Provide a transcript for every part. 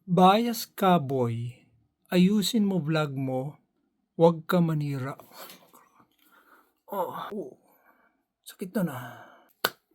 Bias ka boy, ayusin mo vlog mo, 'wag ka manira. Oh, sakit nun,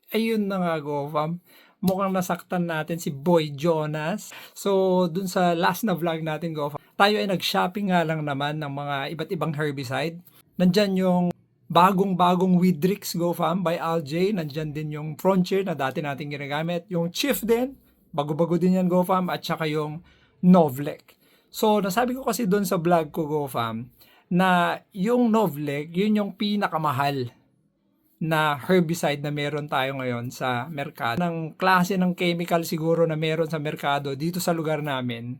Ayun na nga GoFam, mukhang nasaktan natin si Boy Jonas. So, dun sa last na vlog natin GoFam, tayo ay nag-shopping nga lang naman ng mga iba't ibang herbicide. Nandyan yung bagong-bagong Weedrix GoFam by Alj, nandyan din yung Frontier na dati nating ginagamit, yung Chief din, bago-bago din yan GoFam, at saka yung Novlec. So, nasabi ko kasi doon sa vlog ko GoFam, na yung Novlec, yun yung pinakamahal na herbicide na meron tayo ngayon sa merkado. Ng klase ng chemical siguro na meron sa merkado dito sa lugar namin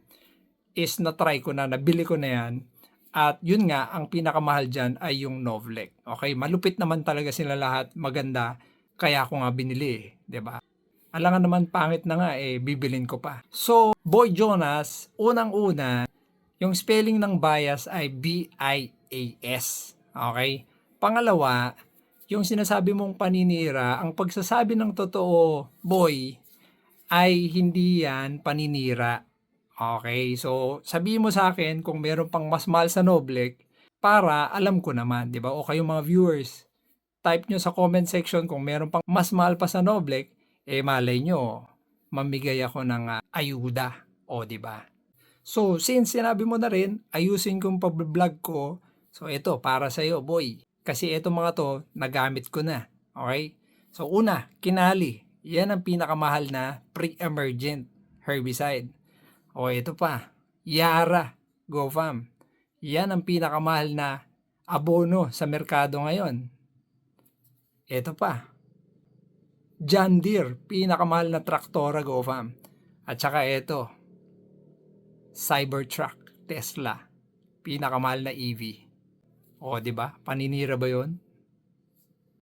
is na-try ko na, nabili ko na yan. At yun nga, ang pinakamahal dyan ay yung Novlec. Okay, malupit naman talaga sila lahat, maganda, kaya ako nga binili, 'di ba? Alangan naman pangit na nga bibilin ko pa. So, Boy Jonas, unang-una, yung spelling ng bias ay B-I-A-S. Okay? Pangalawa, yung sinasabi mong paninira, ang pagsasabi ng totoo, boy, ay hindi yan paninira. Okay, so sabihin mo sa akin kung meron pang mas mahal sa Novlec para alam ko naman, di ba? O kayo mga viewers, type nyo sa comment section kung meron pang mas mahal pa sa Novlec, malay nyo, mamigay ako ng ayuda. O, di ba? So, since sinabi mo na rin, ayusin kong pag-vlog ko, so ito, para sa'yo, boy. Kasi ito mga to, nagamit ko na. Okay? So, una, kinali. Yan ang pinakamahal na pre-emergent herbicide. O, ito pa, Yara, GoFam. Yan ang pinakamahal na abono sa merkado ngayon. Ito pa, John Deere, pinakamahal na traktora, GoFam. At saka ito, Cybertruck, Tesla, pinakamahal na EV. O, di ba? Paninira ba 'yon?